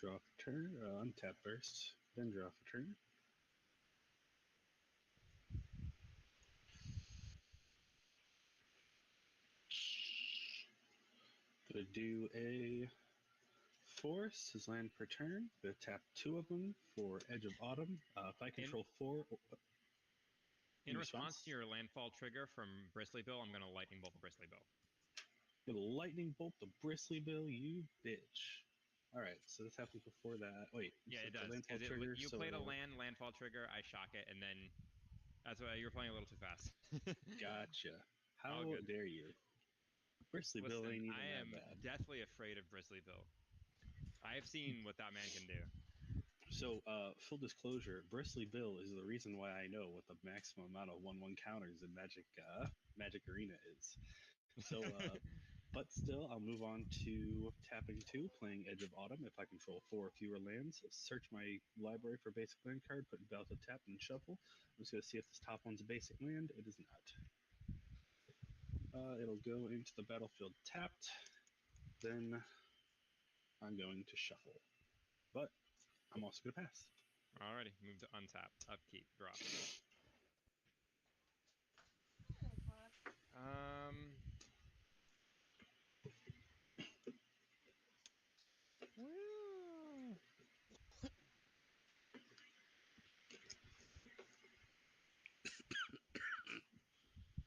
Draw for turn, untap first, then draw for turn. Gonna do a forest as land per turn. Gonna tap 2 of them for Edge of Autumn. If I control 4. In response to your landfall trigger from Bristly Bill, I'm gonna lightning bolt the Bristly Bill. Gonna lightning bolt the Bristly Bill, you bitch. Alright, so this happens before that. Wait, yeah, it does. Landfall trigger, you played a landfall trigger, I shock it, and then that's why you're playing a little too fast. Gotcha. How dare you? Bristly Bill ain't even that bad. I am deathly afraid of Bristly Bill. I have seen what that man can do. So, full disclosure, Bristly Bill is the reason why I know what the maximum amount of 1/1 counters in Magic Arena is. So, but still, I'll move on to tapping 2, playing Edge of Autumn. If I control 4 or fewer lands, search my library for basic land card, put Battle to tap, and shuffle. I'm just going to see if this top one's a basic land. It is not. It'll go into the battlefield tapped. Then I'm going to shuffle. But I'm also going to pass. Alrighty, move to untap, upkeep, drop. Well,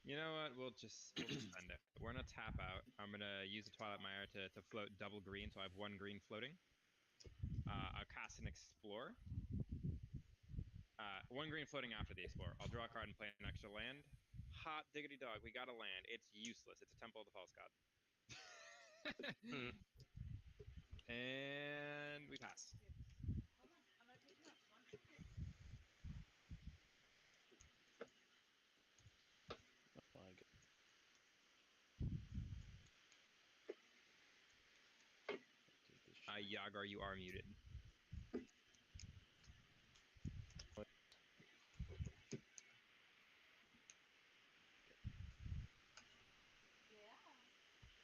you know what? We'll just spend it. We're gonna tap out. I'm gonna use the Twilight Mire to float double green, so I have 1 green floating. I'll cast an Explore. 1 green floating after the Explore. I'll draw a card and play an extra land. Hot diggity dog, we got a land. It's useless. It's a Temple of the False God. And we pass. Yagar, you are muted.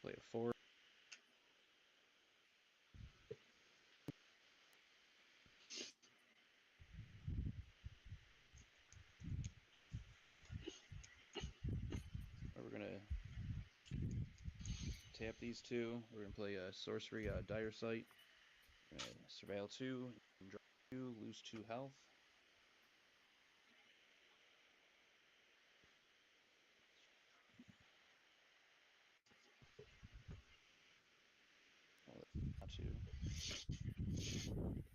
Play a 4. We're gonna tap these 2. We're gonna play a sorcery, Dire Sight. We're gonna surveil 2, draw 2, lose 2 health. Not 2.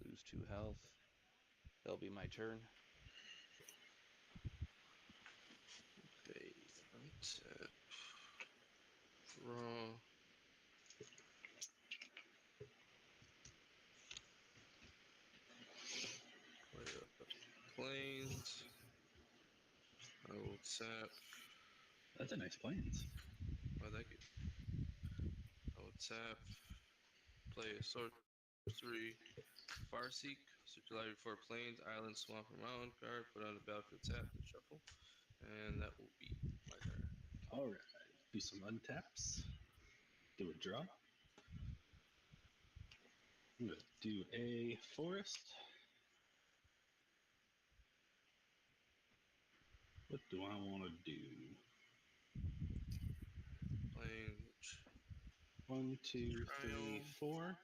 Lose 2 health. That'll be my turn. Okay, untap. Draw. Play up plains. I will tap. That's a nice plains. Oh, thank you. I will tap. Play a sorcery. Farseek. Search your library for plains, island, swamp, or mountain card. Put on the battlefield tap and shuffle. And that will be my turn. Alright, do some untaps. Do a draw. I'm going to do a forest. What do I want to do? Plains. 1, 2, 3, 4.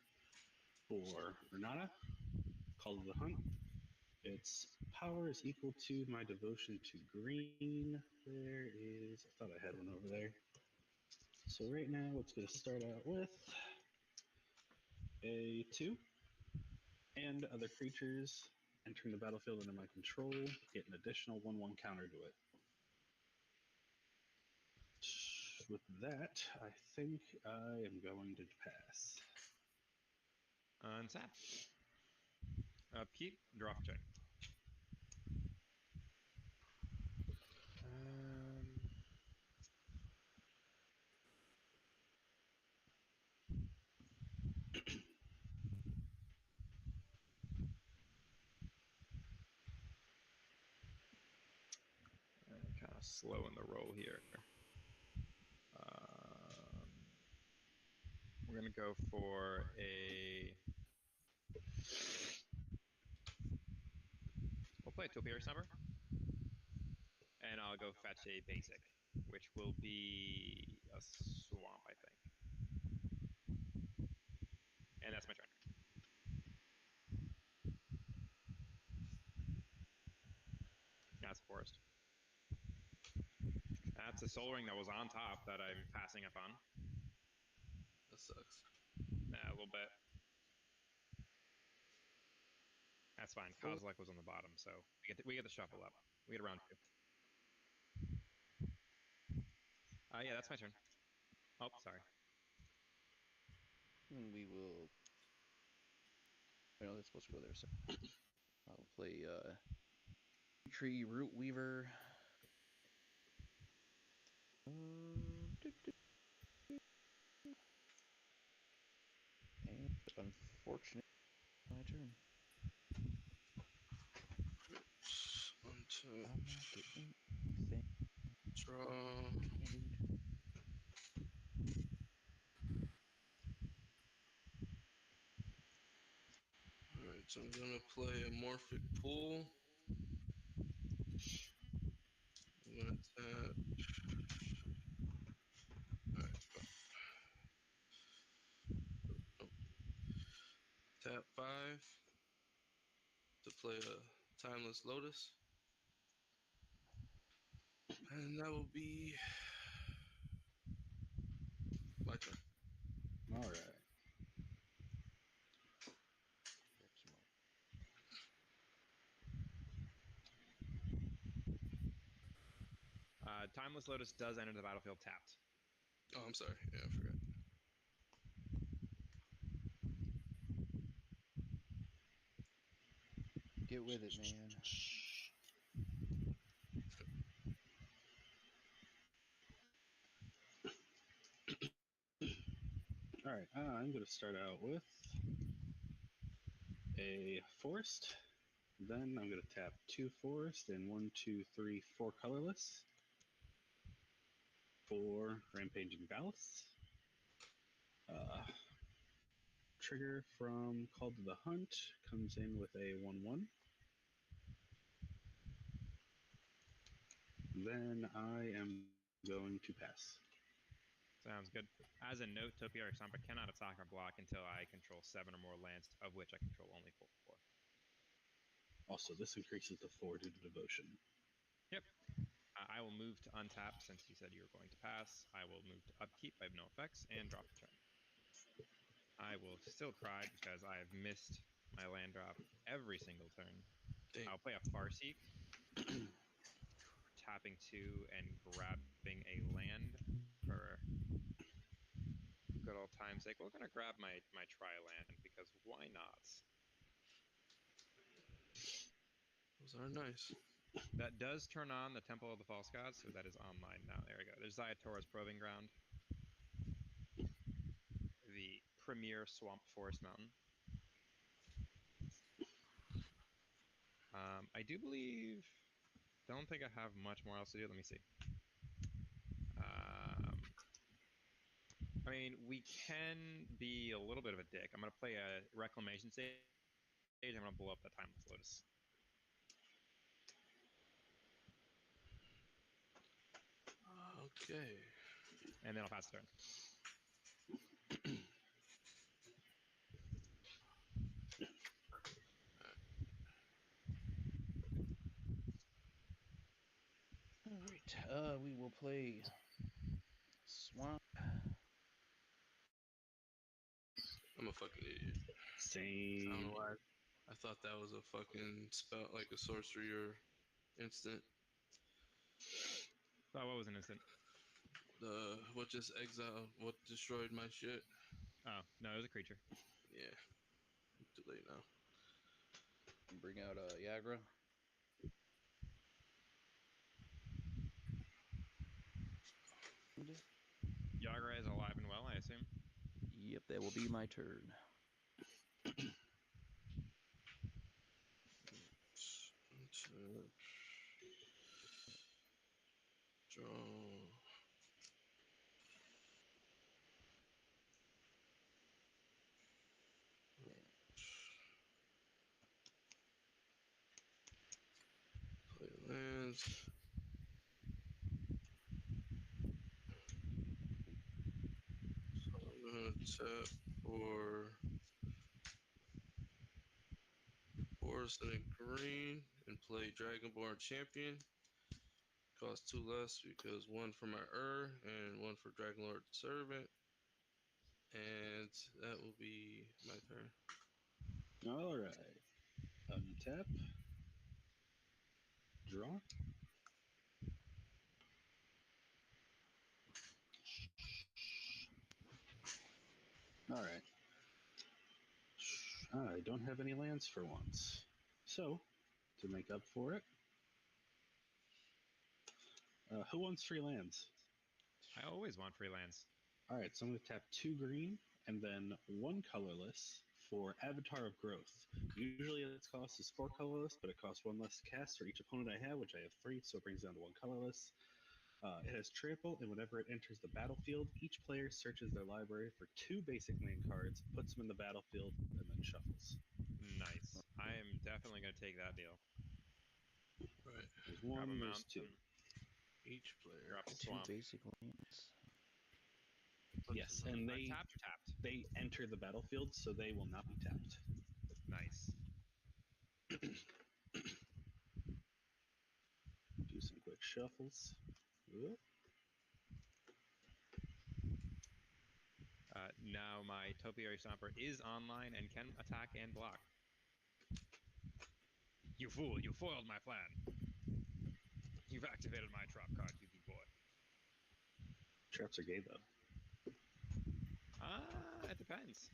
For Renata, Call of the Hunt. Its power is equal to my devotion to green. There is, I thought I had one over there. So right now it's going to start out with a 2. And other creatures entering the battlefield under my control get an additional 1/1 counter to it. With that, I think I am going to pass. Untap. Upkeep, draw for turn. Kind of slow in the roll here. We're gonna go for a play a Topiary Snubber. And I'll go fetch a basic, which will be a swamp, I think. And that's my turn. That's a forest. That's a Soul Ring that was on top that I'm passing up on. That sucks. A little bit. That's fine. Kozilek was on the bottom, so we get to shuffle up. We get a round 2. Yeah, that's my turn. Oh, sorry. And we will. I know that's supposed to go there. So I'll play Tree Root Weaver. And unfortunately, my turn. Untap. I'm not getting anything. Draw. Alright, so I'm gonna play a Morphic Pool. I'm gonna tap. Alright, go. Oh. Tap 5 to play a Timeless Lotus. And that will be my turn. All right. Timeless Lotus does enter the battlefield tapped. Oh, I'm sorry. Yeah, I forgot. Get with it, man. All right. I'm going to start out with a forest. Then I'm going to tap 2 forest and 1, 2, 3, 4 colorless. 4 Rampaging Ballast. Trigger from Call to the Hunt comes in with a 1/1. Then I am going to pass. Sounds good. As a note, Topiary Snubber cannot attack or block until I control 7 or more lands, of which I control only 4. Also, this increases to 4 due to devotion. Yep. I will move to untap since you said you were going to pass. I will move to upkeep. I have no effects and drop the turn. I will still cry because I have missed my land drop every single turn. Dang. I'll play a Farseek, tapping 2 and grabbing a land for good old time's sake. We're gonna grab my tri-land because why not? Those are nice. That does turn on the Temple of the False Gods, so that is online now. There we go. There's Zayatora's Proving Ground, the premier swamp forest mountain. I do believe. Don't think I have much more else to do. Let me see. I mean, we can be a little bit of a dick. I'm gonna play a Reclamation stage. I'm gonna blow up that Timeless Lotus. Okay. And then I'll pass the turn. All right. We will play Swamp. I'm a fucking idiot. I Same. don't know why. I thought that was a fucking spell, like a sorcery or instant. Oh, what was an instant? What just exiled, what destroyed my shit? Oh, no, it was a creature. Yeah. Too late now. Bring out Yagra. Yagra is alive and well, I assume. Yep, that will be my turn. Draw. lands. So I'm gonna tap for Forest and green and play Dragonborn Champion. Costs 2 less because 1 for my and 1 for Dragonlord Servant. And that will be my turn. All right. Untap. Draw. All right. I don't have any lands for once. So, to make up for it, who wants free lands? I always want free lands. All right, so I'm going to tap 2 green and then 1 colorless for Avatar of Growth. Usually its cost is 4 colorless, but it costs 1 less to cast for each opponent I have, which I have 3, so it brings down to 1 colorless. It has trample, and whenever it enters the battlefield, each player searches their library for 2 basic land cards, puts them in the battlefield, and then shuffles. Nice. I am definitely going to take that deal. Right. There's Grab a 1, there's 2. mountain, Each player. drop a 2 swamp. basic lands. Yes, and they Untapped or tapped? they enter the battlefield, so they will not be tapped. Nice. Do some quick shuffles. Whoop. Now my Topiary Stomper is online and can attack and block. You fool, you foiled my plan. You've activated my trap card, you good boy. Traps are gay, though. It depends.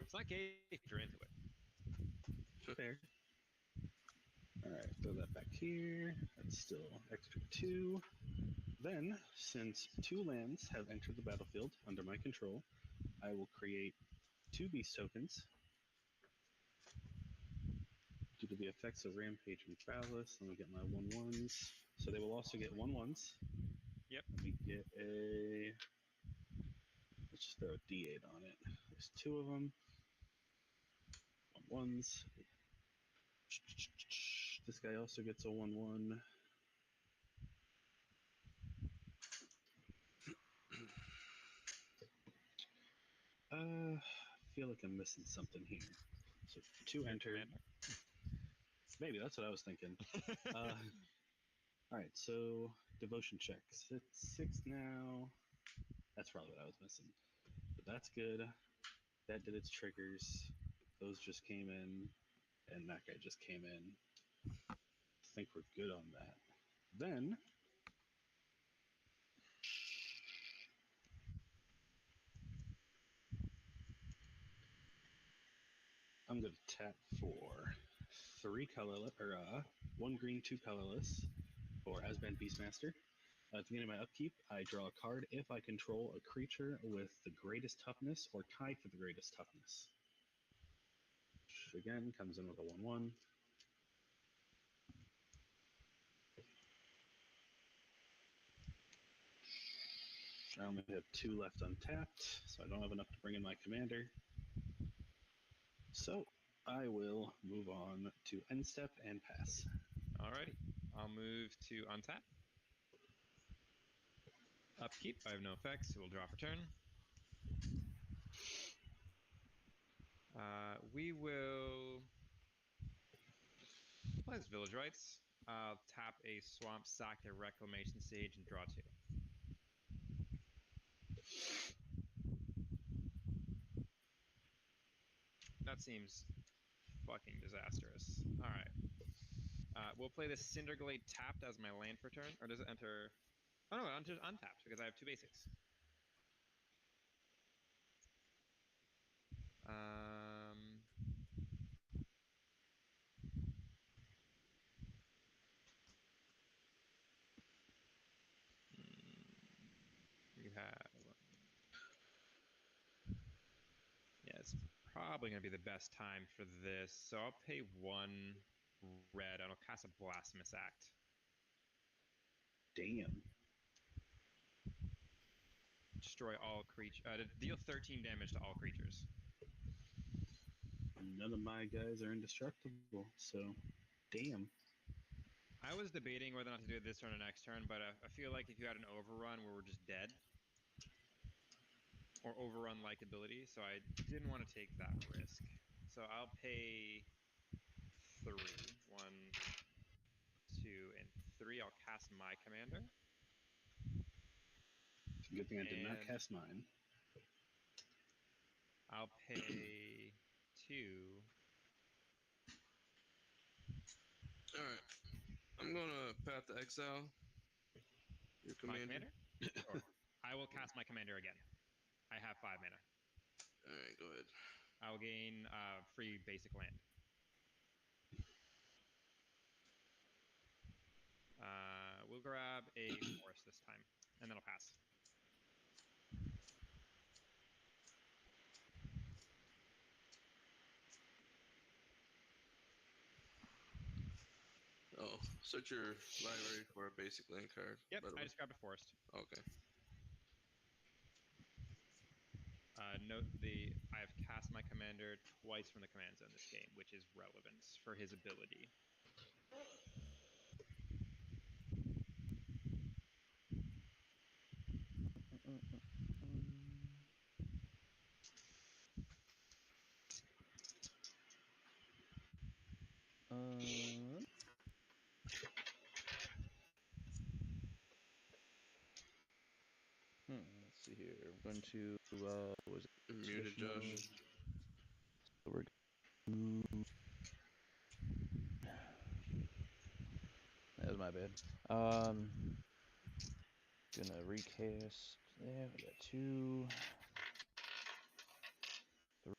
It's not gay if you're into it. Fair. Alright, throw that back here. That's still extra 2. Then, since 2 lands have entered the battlefield under my control, I will create 2 beast tokens. Due to the effects of Rampage and Phallus, let me get my 1/1s. So they will also get 1/1s. Yep. Let me get a... Let's just throw a D8 on it. There's 2 of them. 1/1s. This guy also gets a 1/1. I feel like I'm missing something here. So 2 entered. Maybe that's what I was thinking. All right, so devotion checks. It's 6 now. That's probably what I was missing. But that's good. That did its triggers. Those just came in, and that guy just came in. I think we're good on that. Then I'm going to tap for 3 colorless, or 1 green, 2 colorless for Asban Beastmaster. At the beginning of my upkeep, I draw a card if I control a creature with the greatest toughness or tied for the greatest toughness. Which again comes in with a 1/1. I only have 2 left untapped, so I don't have enough to bring in my commander. So I will move on to end step and pass. Alrighty. I'll move to untap. Upkeep, I have no effects, so we'll drop a turn. We will play as Village Rites. I'll tap a Swamp, sack a Reclamation Sage, and draw 2. That seems fucking disastrous. Alright. We'll play the Cinderglade tapped as my land for turn. Or does it enter... Oh no, it enters untapped because I have 2 basics. You have... Yeah, it's probably going to be the best time for this. So I'll pay 1 red and I'll cast a Blasphemous Act. Damn. Destroy all creatures. Deal 13 damage to all creatures. none of my guys are indestructible, so damn. I was debating whether or not to do it this turn or next turn, but I feel like if you had an overrun where we're just dead, or overrun like ability, so I didn't want to take that risk. So I'll pay 3. 1, 2, and 3. I'll cast my commander. It's a good thing I did not And cast mine. I'll pay 2. Alright. I'm gonna Path to Exile. Your My commander. commander? Sure. I will cast my commander again. I have 5 mana. Alright, go ahead. I will gain free basic land. We'll grab a forest this time, and then I'll pass. Oh, search your library for a basic land card. Yep, by the I way. just grabbed a forest. Okay. Note I have cast my commander twice from the command zone this game, which is relevant for his ability. Let's see here. I'm going to was it You're muted, traditional? Josh. So we're that was my bad. Gonna recast. Yeah, we got 2, 3,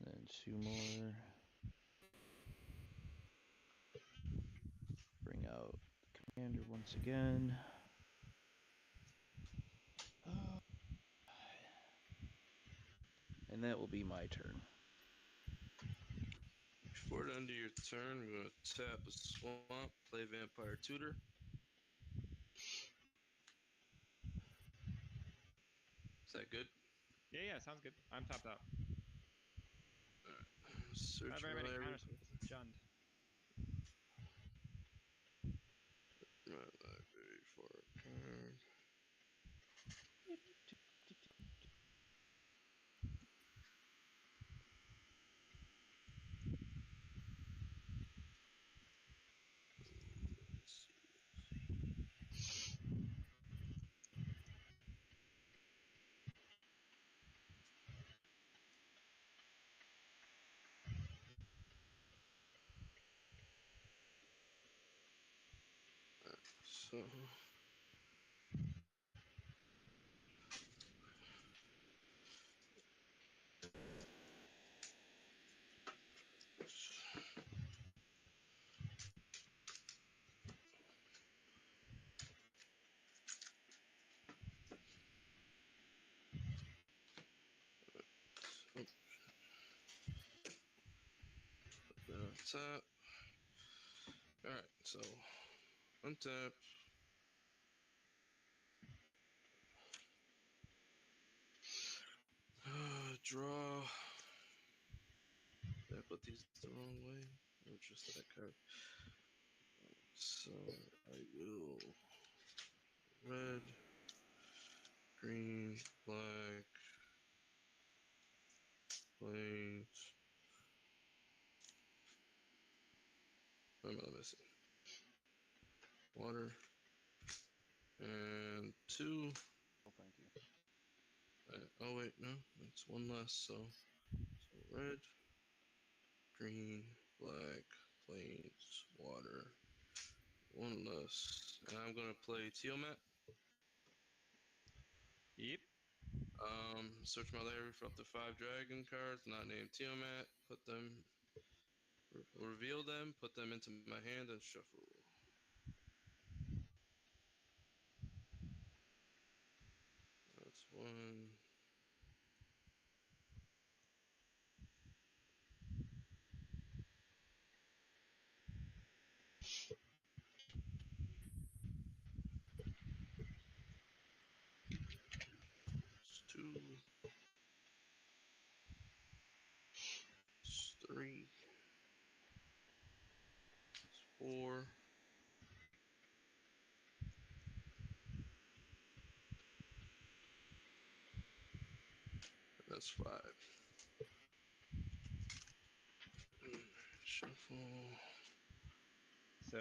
and 2 more. Bring out the commander once again. And that will be my turn. Before the end of your turn, I'm gonna tap a swamp, play Vampire Tutor. Is that good? Yeah, sounds good. I'm topped out. Search Not very my many library. counters with Jund. My library for a card. Let's see. So. Tap. Alright, so untap. Draw. Did I put these the wrong way? Or just that card? So I will red, green, black, plains. What am I missing? Water. And 2. Oh, thank you. Oh wait, no, that's 1 less. So red, green, black, plains, water. 1 less. And I'm gonna play Tiamat. Yep. Search my library for up to 5 dragon cards not named Tiamat. Put them, reveal them, put them into my hand, and shuffle. That's 1. That's 2. That's 5. Shuffle. So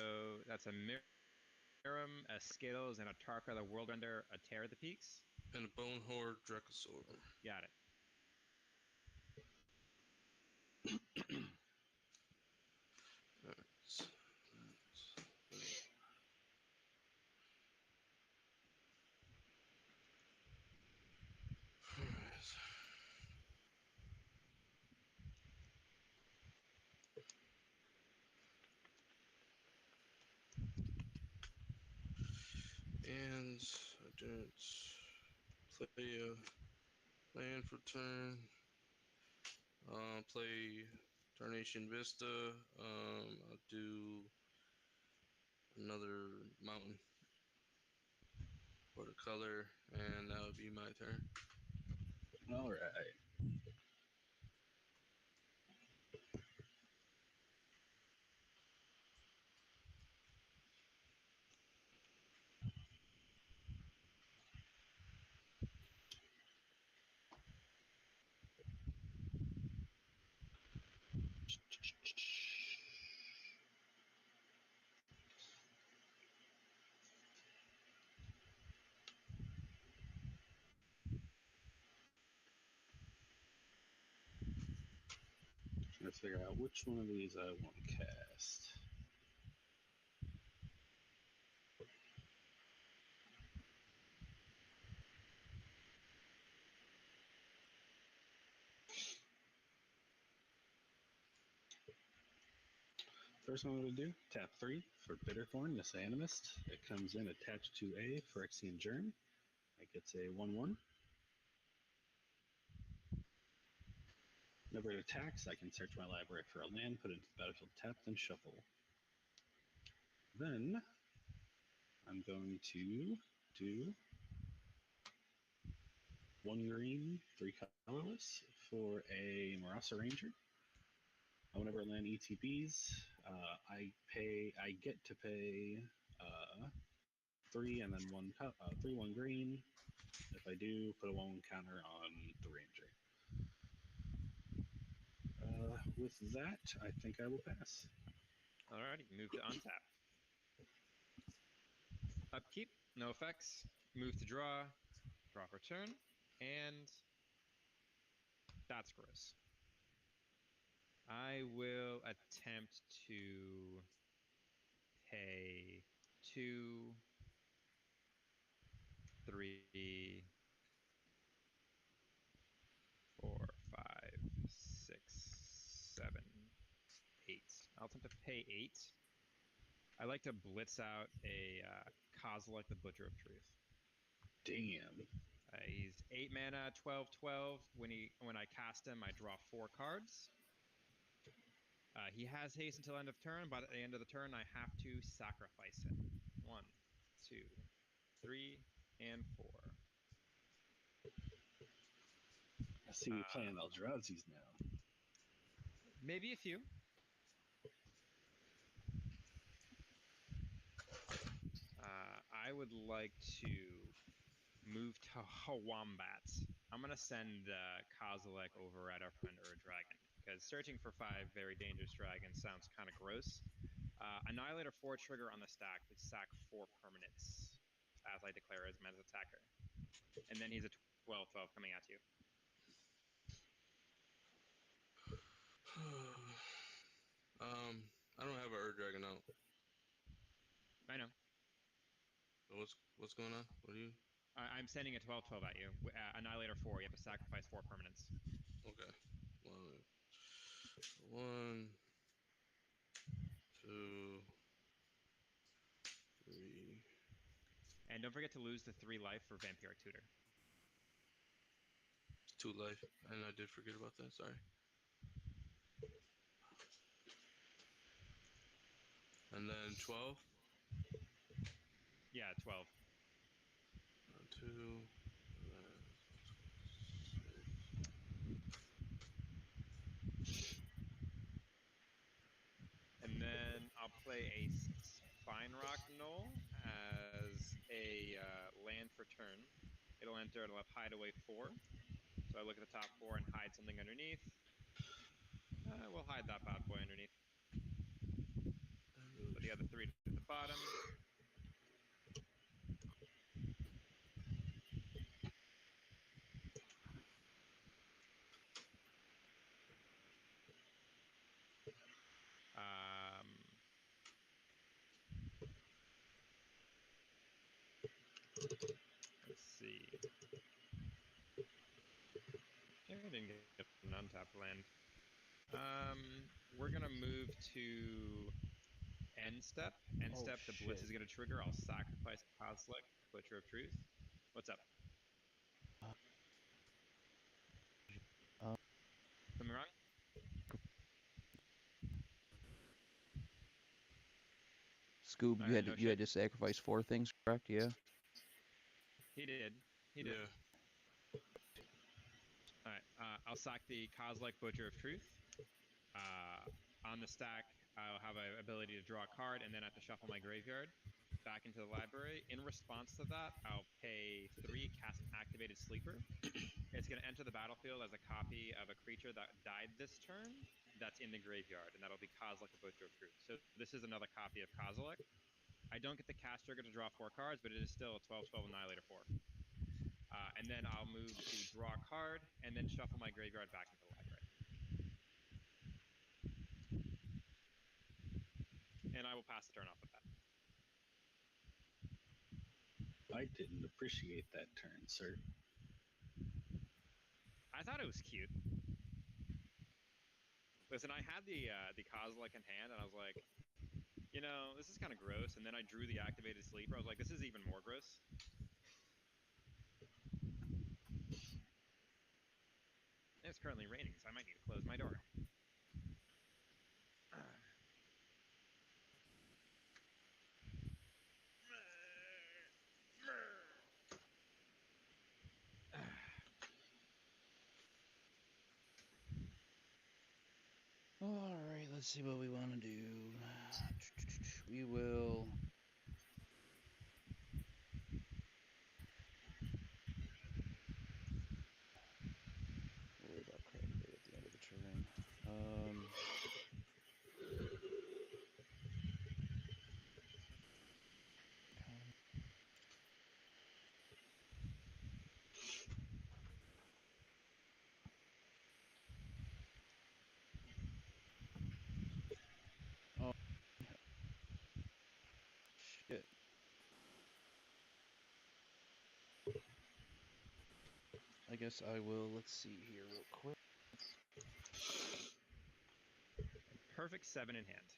that's a Mirum, a Skittles, and a Tarka, the World Render, a Tear of the Peaks. And a Bone Horde Dracosaur. Got it. And I didn't play a land for turn. Play Tarnation Vista. I'll do another mountain for the color, and that would be my turn. All right. Trying to figure out which one of these I want to cast. First one I'm going to do, tap 3 for Bitterthorn, this Animist. It comes in attached to A for Phyrexian Germ. It gets a 1/1. Whenever it attacks, I can search my library for a land, put it into the battlefield tapped, and shuffle. Then I'm going to do 1 green, 3 colorless for a Marasa Ranger. Whenever a land ETBs, I get to pay 3 and then 3 1 green. If I do, put a 1 counter on the Ranger. With that, I think I will pass. Alrighty, move to untap. Upkeep, no effects. Move to draw for turn, and that's gross. I will attempt to pay 2, 3, 4, 5, 6, 7, 8. I'll attempt to pay 8. I like to blitz out a Kozilek, the Butcher of Truth. Damn. He's 8 mana, 12/12. When I cast him, I draw 4 cards. He has haste until end of turn, but at the end of the turn, I have to sacrifice him. 1, 2, 3, and 4. I see you playing Eldrazi's now. Maybe a few. I would like to move to Hawambat. I'm going to send Kozilek over at our friend Dragon, because searching for 5 very dangerous dragons sounds kind of gross. Annihilator 4 trigger on the stack to sack 4 permanents as I declare him as attacker. And then he's a 12/12 coming at you. I don't have an Dragon out. I know. What's going on? What are you? I'm sending a 12/12 at you. Annihilator 4, you have to sacrifice 4 permanents. Okay. 1, 2, 3. And don't forget to lose the 3 life for Vampiric Tutor. 2 life, and I did forget about that. Sorry. And then 12. Yeah, 12. 2. And then I'll play a Spine Rock Knoll as a land for turn. It'll have Hideaway 4. So I look at the top 4 and hide something underneath. We'll hide that bad boy underneath. Put the other 3 to the bottom. Let's see. I didn't get an untapped land. We're gonna move to end step. End step, the blitz is gonna trigger. I'll sacrifice Coslick, Butcher of Truth. What's up? Something wrong? Scoob, All you right, had no you had shit. to sacrifice 4 things, correct? Yeah. He did. He did. Yeah. All right. I'll sack the Coslick, Butcher of Truth. On the stack, I'll have an ability to draw a card, and then I have to shuffle my graveyard back into the library. In response to that, I'll pay 3, cast an activated sleeper. It's going to enter the battlefield as a copy of a creature that died this turn that's in the graveyard, and that'll be Kozilek, the Butcher of Truth. So this is another copy of Kozilek. I don't get the cast trigger to draw 4 cards, but it is still a 12/12 Annihilator 4. And then I'll move to draw a card, and then shuffle my graveyard back into the library. And I will pass the turn off with that. I didn't appreciate that turn, sir. I thought it was cute. Listen, I had the Kozilek in hand, and I was like, you know, this is kind of gross. And then I drew the activated sleeper. I was like, this is even more gross. It's currently raining, so I might need to close my door. All right, let's see what we want to do. We will. Worry about Crackbait at the end of the turn. Oh, shit. I guess I will. Let's see here real quick. Perfect 7 in hand.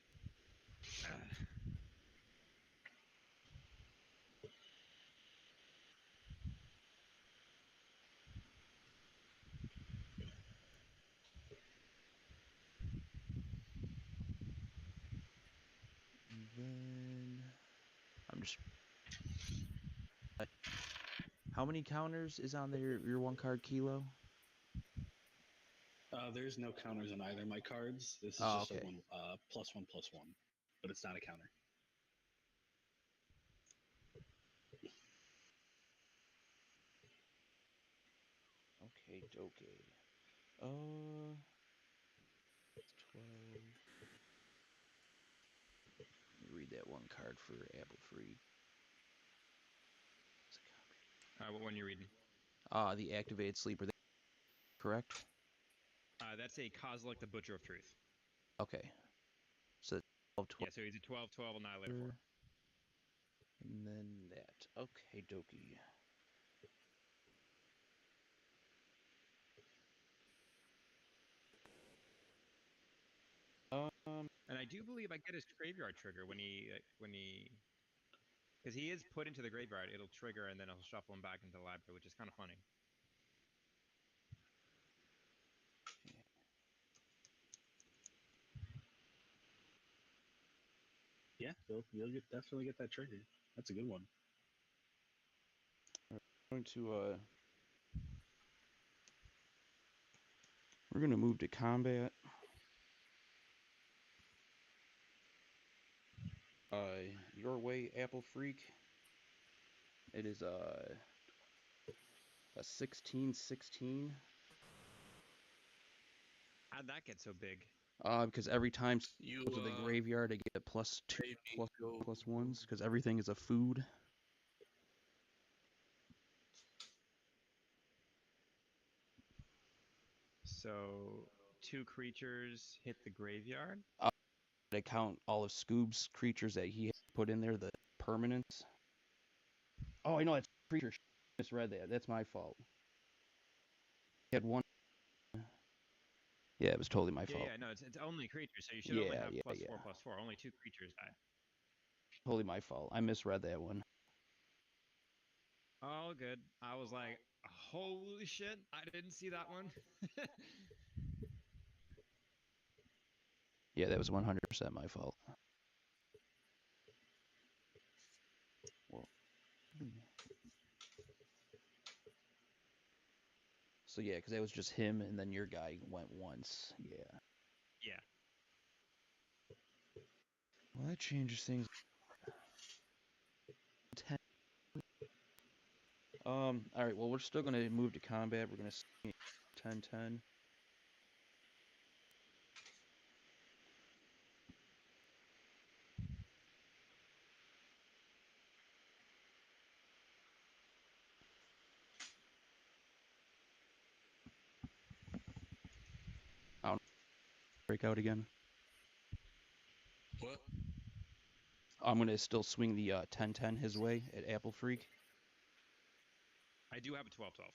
And then I'm just. How many counters is on your 1 card Kilo? There's no counters on either of my cards. This is just okay. a one, +1/+1, but it's not a counter. Okay, doke. 12. Let me read that 1 card for Apple Free. What one are you reading? The activated sleeper. Correct? That's a Kozilek, the Butcher of Truth. Okay. So 12, 12. Yeah, so he's a 12/12 Annihilator 4. And then that. Okay, dokie. And I do believe I get his graveyard trigger when he, because he is put into the graveyard, it'll trigger and then I'll shuffle him back into the library, which is kind of funny. Yeah, you'll definitely get that trigger. That's a good one. We're going to move to combat. Your way, Apple Freak. It is a 16/16. How'd that get so big? Because every time You to the graveyard, I get +2, maybe go +1s, because everything is a food. So 2 creatures hit the graveyard. I count all of Scoob's creatures that he put in there, the permanents. Oh, I know it's creature. I misread that. That's my fault. He had one. Yeah, it was totally my fault. Yeah, no, it's only creatures, so you should only have Yeah, +4/+4. Only 2 creatures die. totally my fault. I misread that one. All good. I was like, holy shit, I didn't see that one. Yeah, that was 100% my fault. Well, so yeah, because that was just him, and then your guy went once. Yeah. Yeah. Well, that changes things. 10. All right. Well, we're still gonna move to combat. We're gonna see 10-10. I don't break out again. what? I'm gonna still swing the 10-10 his way at Apple Freak. I do have a 12/12.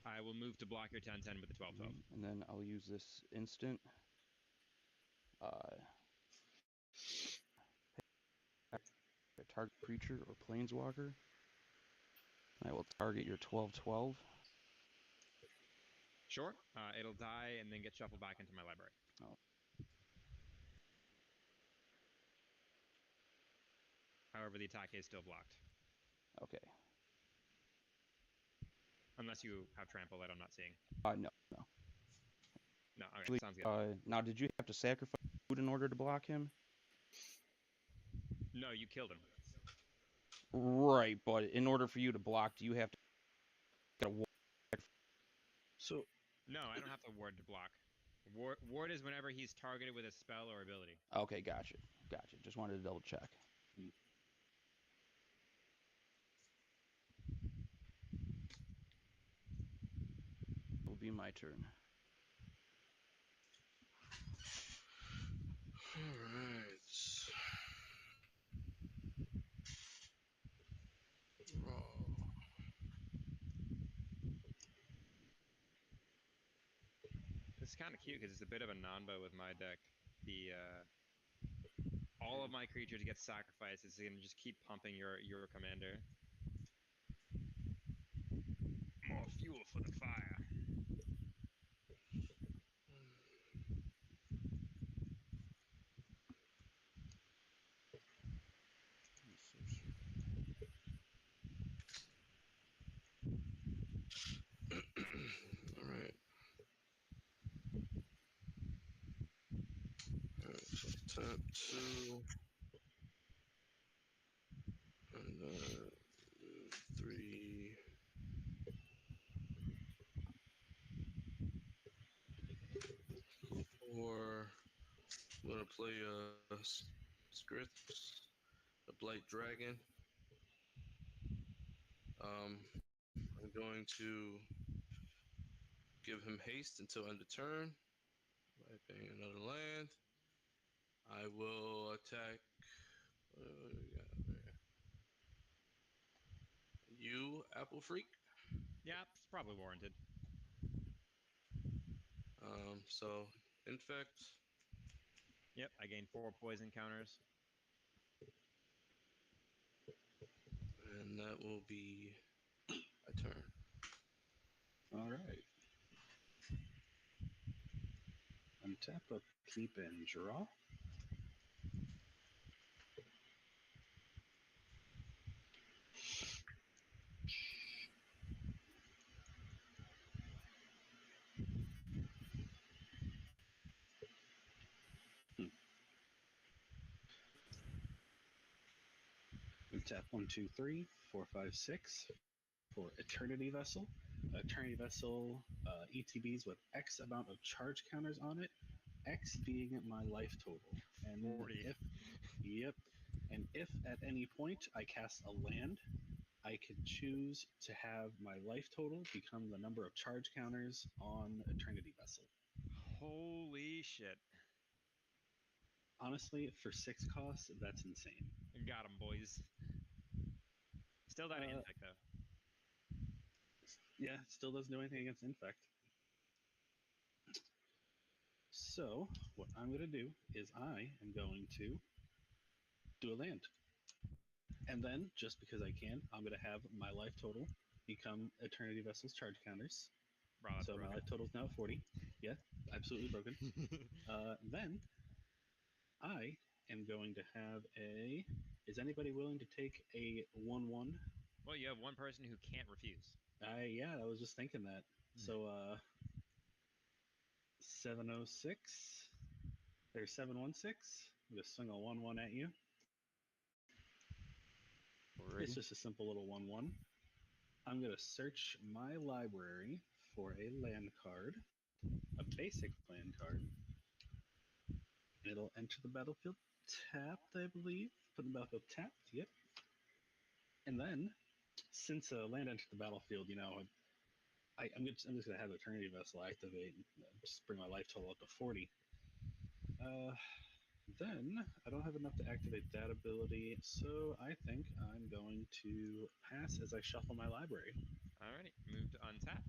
I will move to block your 10/10 with the 12/12. And then I'll use this instant. A target creature or planeswalker. I will target your 12/12. Sure. It'll die and then get shuffled back into my library. Oh. However, the attack is still blocked. Okay. Unless you have trample that I'm not seeing. No. No, okay, sounds good. Now, did you have to sacrifice food in order to block him? No, you killed him. Right, but in order for you to block, do you have to get a ward? So No, I don't have to ward to block. Ward is whenever he's targeted with a spell or ability. Okay, gotcha. Just wanted to double check. Will be my turn. Alright. Raw. This is kind of cute because it's a bit of a non-bow with my deck. The all of my creatures get sacrificed. It's gonna just keep pumping your commander. More fuel for the fire. Alright. So tap 2. And 3. 4. I'm gonna play a Scripts, a Blight Dragon. I'm going to give him haste until end of turn by paying another land. I will attack. What do we got there? You, Apple Freak. Yeah, it's probably warranted. So infect. Yep, I gain 4 poison counters. And that will be a turn. all right. Untap, upkeep, and draw. Untap 1, 2, 3, 4, 5, 6 for Eternity Vessel. Eternity Vessel ETBs with X amount of charge counters on it, X being my life total. And 40. and if at any point I cast a land, I could choose to have my life total become the number of charge counters on Eternity Vessel. Holy shit. Honestly, for 6 costs, that's insane. Got him, boys. Still that infect, though. Yeah, it still doesn't do anything against infect. So, what I'm going to do is I am going to do a land. And then, just because I can, I'm going to have my life total become Eternity Vessel's charge counters. Bro, that's So broken. my life total is now 40. Yeah, absolutely broken. Then, I am going to have a... Is anybody willing to take a 1-1? Well, you have one person who can't refuse. Yeah, I was just thinking that. So, 706. There's 716. I'm going to swing a 1-1 at you. Alrighty. It's just a simple little 1-1. I'm going to search my library for a land card, a basic land card. And it'll enter the battlefield tapped, I believe. Put the battlefield tapped, yep. And then, since a land entered the battlefield, you know, I'm just going to have Eternity Vessel activate and just bring my life total up to 40. Then, I don't have enough to activate that ability, so I think I'm going to pass as I shuffle my library. Alrighty, move to untap.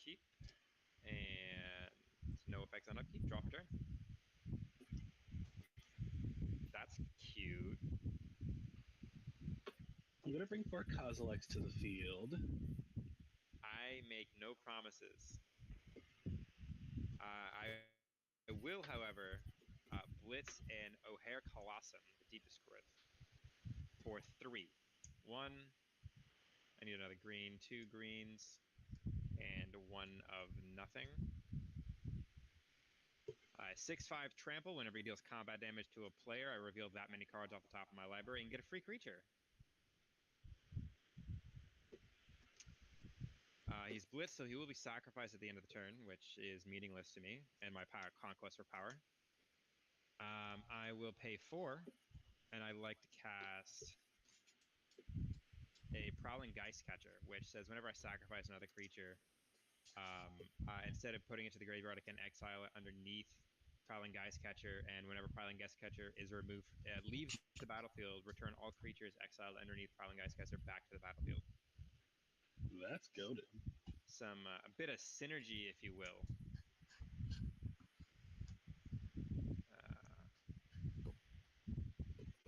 Keep. And no effects on upkeep. Drop a turn. That's cute. I'm going to bring 4 Kozileks to the field. I make no promises. I will, however, blitz an O'Hare Colossum, the deepest growth, for 3. 1. I need another green. 2 greens. And 1 of nothing. 6/5 trample. Whenever he deals combat damage to a player, I reveal that many cards off the top of my library and get a free creature. He's blitzed, so he will be sacrificed at the end of the turn, which is meaningless to me, and my power conquest for power. I will pay 4, and I like to cast a Prowling Geistcatcher, which says whenever I sacrifice another creature, instead of putting it to the graveyard, I can exile it underneath Prowling Geistcatcher, and whenever Prowling Geistcatcher is removed, leaves the battlefield, return all creatures exiled underneath Prowling Geistcatcher back to the battlefield. That's goated. A bit of synergy, if you will.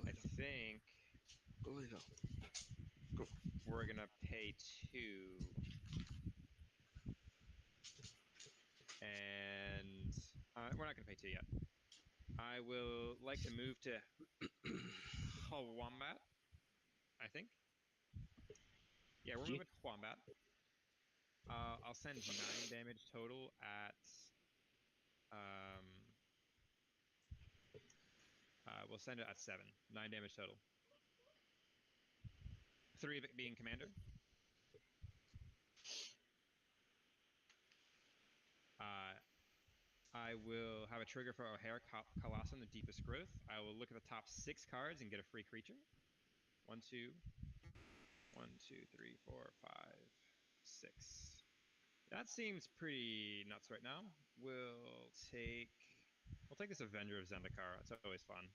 I think we're gonna pay 2, and we're not gonna pay 2 yet. I will like to move to Wombat, I think. Yeah, we're moving to Wombat. I'll send 9 damage total at. We'll send it at 7. 9 damage total. 3 of it being commander. I will have a trigger for O'Hare Colossum, the deepest growth. I will look at the top 6 cards and get a free creature. 1, 2, 3, 4, 5, 6. That seems pretty nuts right now. We'll take this Avenger of Zendikar. It's always fun.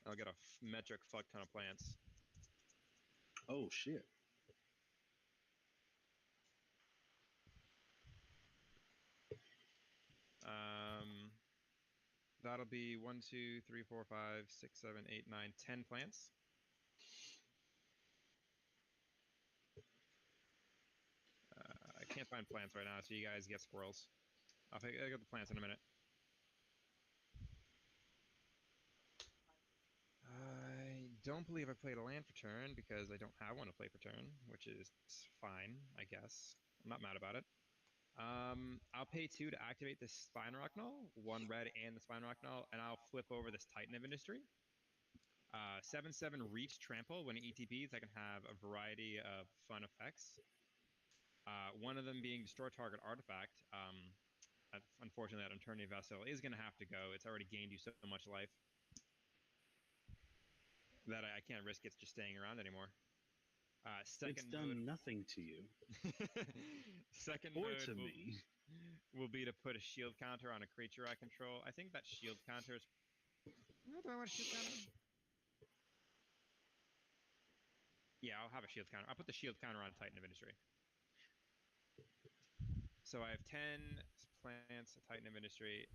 I'll get a metric fuck ton of plants. Oh shit. That'll be 1, 2, 3, 4, 5, 6, 7, 8, 9, 10 plants. I can't find plants right now, so you guys get squirrels. I'll get the plants in a minute. I don't believe I played a land for turn because I don't have one to play for turn, which is fine, I guess. I'm not mad about it. I'll pay 2 to activate this Spine Rock Null, 1 red and the Spine Rock Null, and I'll flip over this Titan of Industry. 7/7 Reach Trample. When it ETBs, I can have a variety of fun effects. One of them being Destroy Target Artifact. Unfortunately, that Eternity Vessel is going to have to go. It's already gained you so much life that I can't risk it just staying around anymore. Second it's done mode, nothing to you. Second Or mode to me. will be to put a shield counter on a creature I control. I think that shield counter is... No, do I want a shield counter? Yeah, I'll have a shield counter. I'll put the shield counter on Titan of Industry. So I have 10 plants, a Titan of Industry.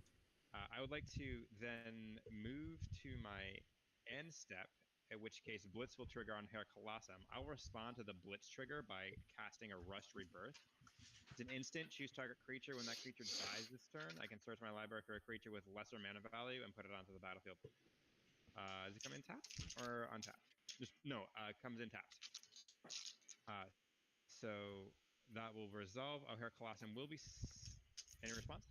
I would like to then move to my end step, in which case Blitz will trigger on Hair Colossum. I'll respond to the Blitz trigger by casting a Rust Rebirth. It's an instant. Choose target creature. When that creature dies this turn, I can search my library for a creature with lesser mana value and put it onto the battlefield. Does it come in tapped or untapped? It comes in tapped. So that will resolve. O'Hare Colossum will be... Any response?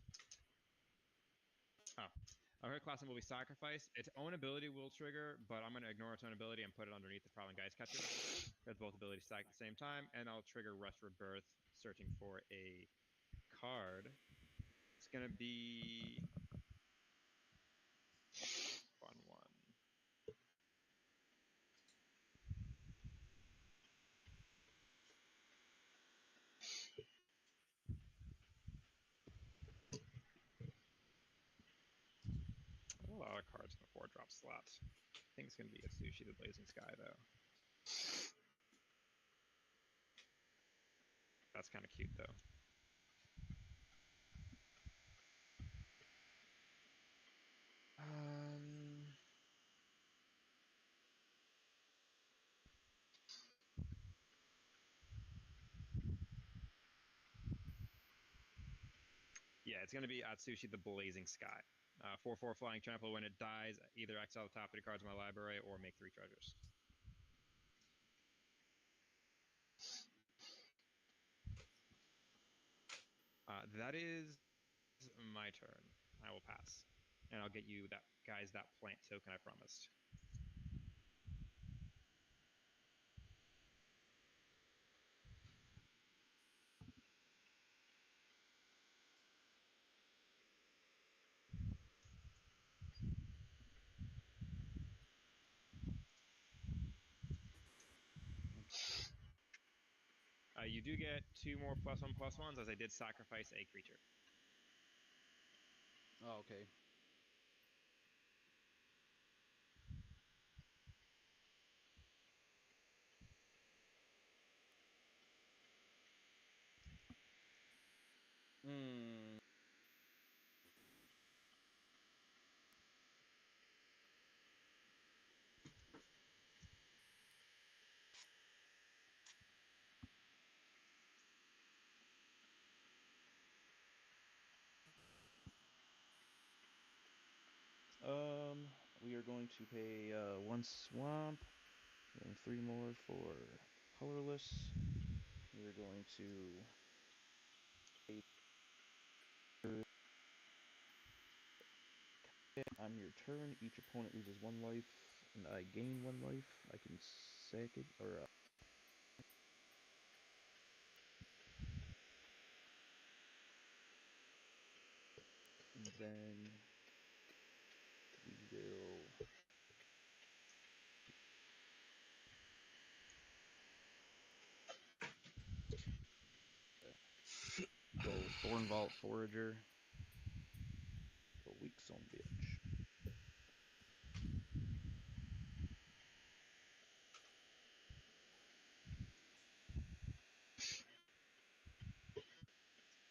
Oh. O'Hare Colossum will be sacrificed. Its own ability will trigger, but I'm going to ignore its own ability and put it underneath the Prowling Geist Catcher. Because both abilities stack at the same time. And I'll trigger Rust Rebirth, searching for a card. It's going to be... Fun one. A lot of cards in the 4-drop slot. I think it's going to be Atsushi the Blazing Sky, though. That's kind of cute, though. Yeah, it's going to be Atsushi the Blazing Sky. 4/4 Flying Trample. When it dies, either exile the top 3 cards in my library or make 3 treasures. That is my turn. I will pass. And I'll get you that plant token I promised. You do get 2 more +1/+1s, as I did sacrifice a creature. Oh, okay. Hmm. We are going to pay 1 swamp, and 3 more for colorless. We are going to pay on your turn. Each opponent loses 1 life, and I gain 1 life. I can sack it, or and then we will go Thornvault Forager. A weak son bitch.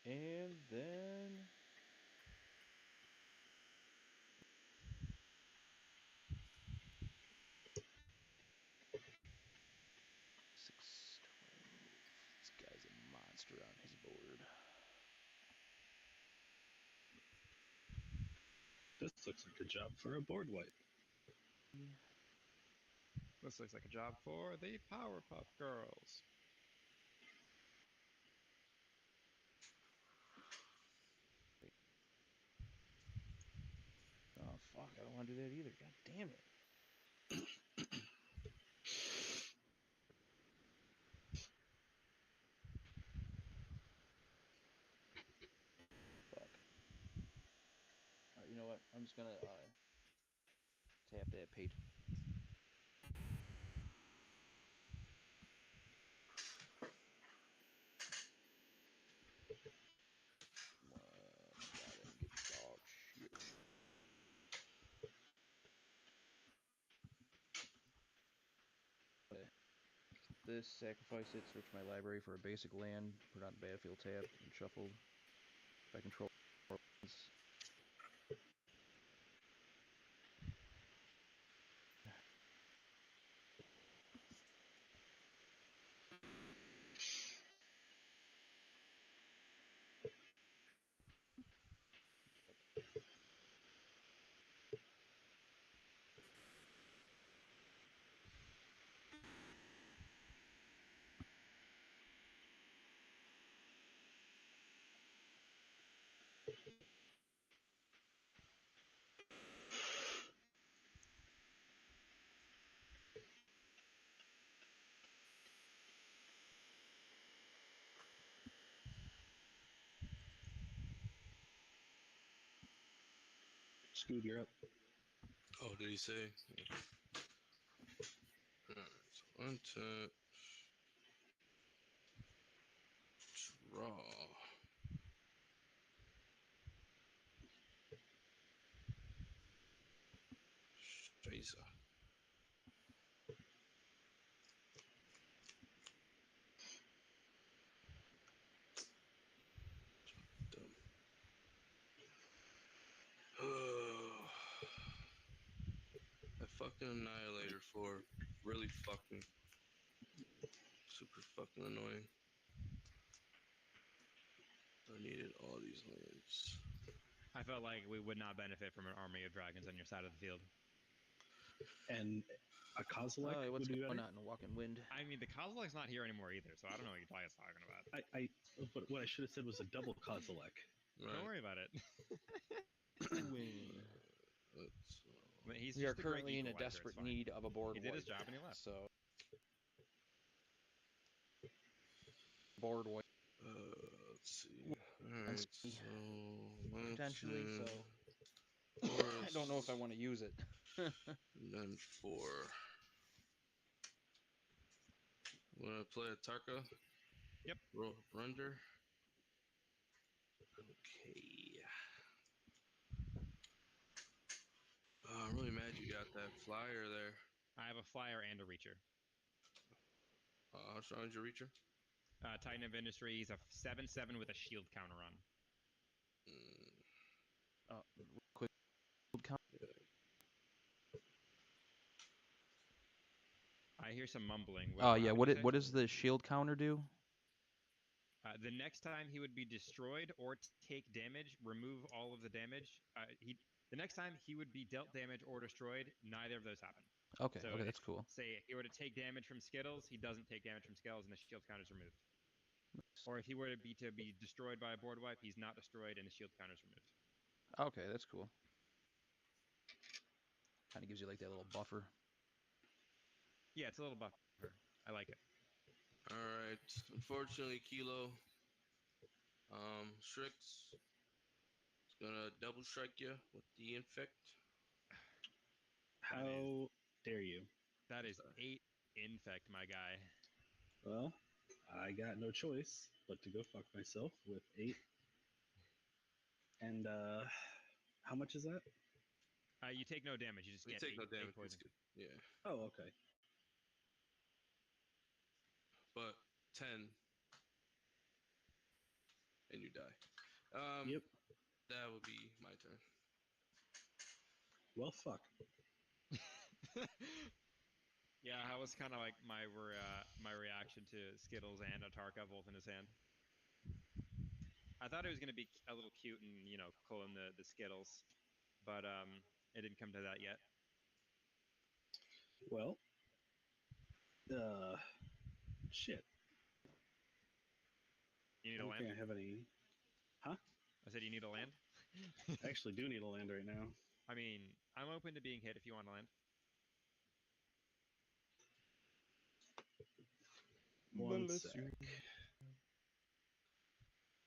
And then 612. This guy's a monster on his board. This looks like a job for a board wipe. This looks like a job for the Powerpuff Girls. Oh, fuck, I don't want to do that either. God damn it. just gonna tap that page. My god, I didn't get dog shit. This, sacrifice it, search my library for a basic land, put it on the battlefield tapped and shuffled. If I control lands. Scoob, you're up. Oh, did he say? Alright, so untap. Draw. Scheiße. Dumb. That fucking Annihilator 4 really fucking super fucking annoying. I needed all these lands. I felt like we would not benefit from an army of dragons on your side of the field. And a Kozilek What's would be going better. on in Walking Wind? I mean, the Kozilek's not here anymore either, so I don't know what you guys are talking about. But what I should have said was a double Kozilek. Right. Don't worry about it. Win. Let's, I mean, he's We are just a great currently in a equalizer, it's desperate fine. need of a board He did his wipe, job and he left. So board wipe let's see. Alright, so potentially. So Forest, I don't know if I want to use it. and then 4. Wanna play a Tarka? Yep. Runder. Okay. I'm really mad you got that flyer there. I have a flyer and a reacher. How strong is your reacher? Titan of Industry, he's a 7/7 with a shield counter on. Quick count. I hear some mumbling. Oh yeah, what does the shield counter do? The next time he would be destroyed or take damage, remove all of the damage. The next time he would be dealt damage or destroyed, neither of those happen. Okay, So okay, that's cool. Say he were to take damage from Skittles, he doesn't take damage from Skittles, and the shield counter is removed. Or if he were to be destroyed by a board wipe, he's not destroyed, and the shield counter is removed. Okay, that's cool. Kind of gives you like that little buffer. Yeah, it's a little buffer. I like it. Alright. Unfortunately, Kilo. Strix. It's gonna double strike you with the infect. How dare you? That is 8 infect, my guy. Well, I got no choice but to go fuck myself with 8. And how much is that? You take no damage. You just We get take 8, no damage. 8 poison. Yeah. Oh, okay. But 10. And you die. Yep. That would be my turn. Well, fuck. Yeah, that was kind of like my reaction to Skittles and a Tarka both in his hand. I thought it was going to be a little cute and, calling the Skittles, but it didn't come to that yet. Well, shit. You need I a don't land? think I have any. Huh? I said you need a land? I actually do need a land right now. I mean, I'm open to being hit if you want a land. One sec.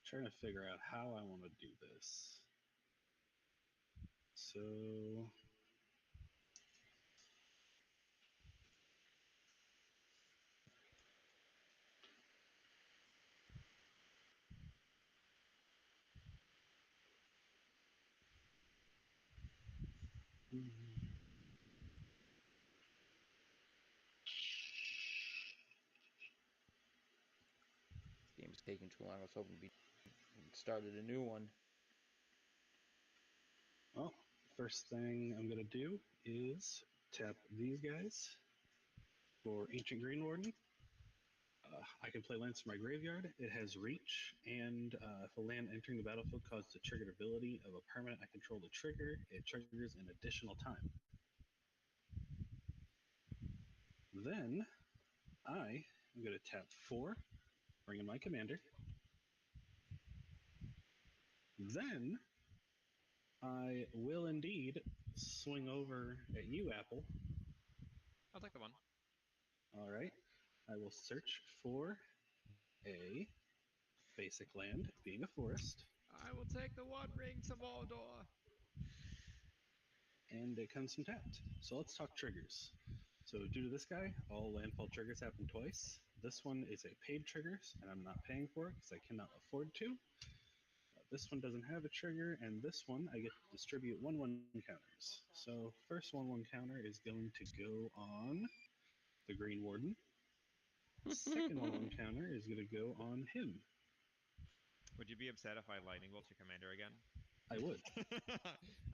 Trying to figure out how I want to do this. So Game is taking too long. I was hoping we started a new one. well, first thing I'm gonna do is tap these guys for Ancient Green Warden. I can play lands from my graveyard. It has reach, and if a land entering the battlefield causes the triggered ability of a permanent I control to trigger, it triggers an additional time. Then I am going to tap 4, bring in my commander. Then I will indeed swing over at you, Apple. I'll take the 1. All right. I will search for a basic land, being a forest. I will take the One Ring to Mordor. And it comes from tapped. So let's talk triggers. So due to this guy, all landfall triggers happen twice. This one is a paid trigger, and I'm not paying for it because I cannot afford to. This one doesn't have a trigger, and this one I get to distribute 1/1 counters. So first 1/1 counter is going to go on the Green Warden. Second 1/1 counter is going to go on him. Would you be upset if I lightning bolt your commander again? I would.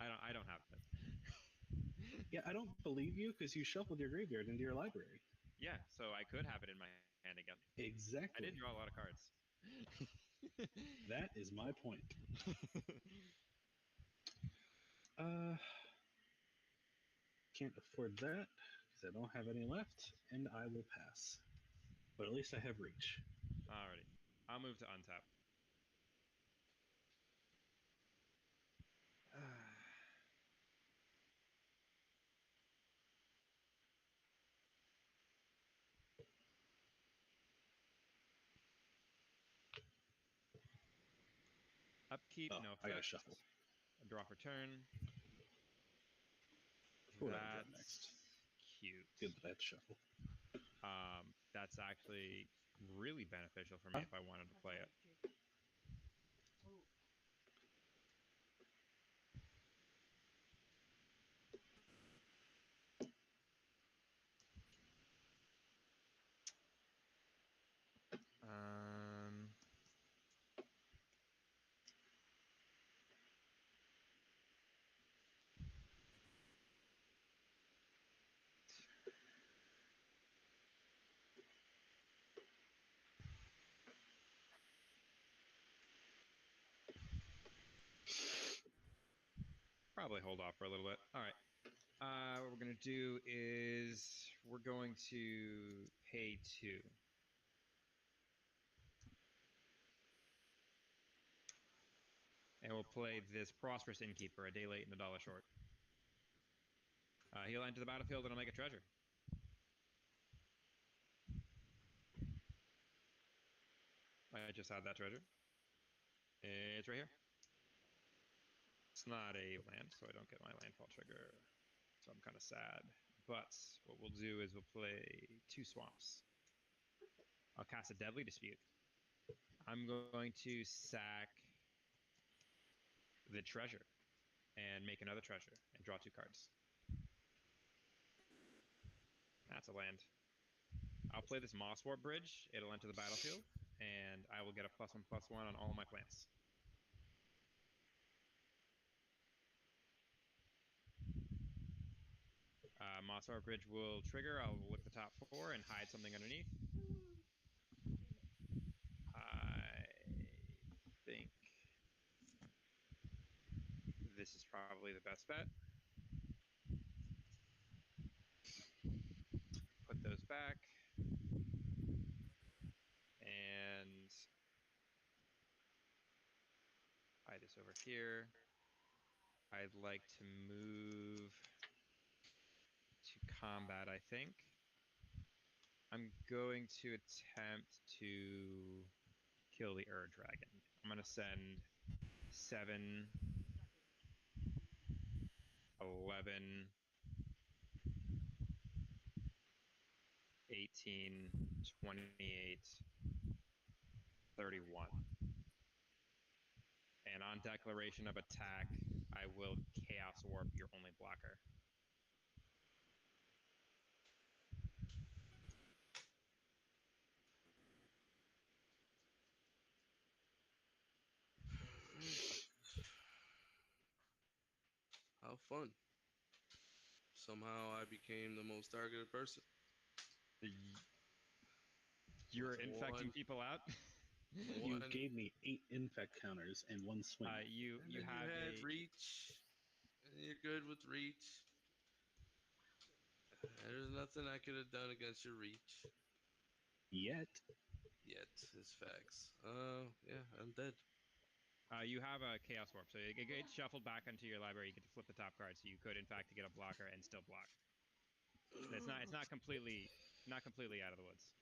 I don't have it. Yeah, I don't believe you because you shuffled your graveyard into your library. Yeah, so I could have it in my hand again. Exactly. I did draw a lot of cards. That is my point. Can't afford that because I don't have any left, and I will pass. But at least I have reach. Alrighty. I'll move to untap. Upkeep, Oh, no I gotta effect. shuffle. Draw for turn. What would I draw That's next? cute. Good that I had to shuffle. That's actually really beneficial for me if I wanted to play it. Um, Probably hold off for a little bit. All right. What we're going to do is we're going to pay 2. And we'll play this Prosperous Innkeeper, a day late and a dollar short. He'll enter the battlefield and I'll make a treasure. I just had that treasure. It's right here. It's not a land, so I don't get my landfall trigger. So I'm kind of sad. But what we'll do is we'll play 2 swamps. I'll cast a Deadly Dispute. I'm going to sack the treasure and make another treasure and draw 2 cards. That's a land. I'll play this Mosswart Bridge. It'll enter the battlefield, and I will get a +1/+1 on all my plants. Mosswart Bridge will trigger. I'll look the top 4 and hide something underneath. I think this is probably the best bet. Put those back. And hide this over here. I'd like to move to combat, I think. I'm going to attempt to kill the Ur Dragon. I'm going to send 7 11, 18, 28, 31. And on declaration of attack, I will Chaos Warp your only blocker. How fun. Somehow I became the most targeted person. You're With infecting one- people out? You one- gave me 8 infect counters in one swing. You and then have you had a reach. And you're good with reach. There's nothing I could have done against your reach. Yet. Yet, is facts. Yeah, I'm dead. you have a Chaos Warp, so it gets shuffled back into your library. You get to flip the top card, so you could, in fact, get a blocker and still block. It's not completely out of the woods.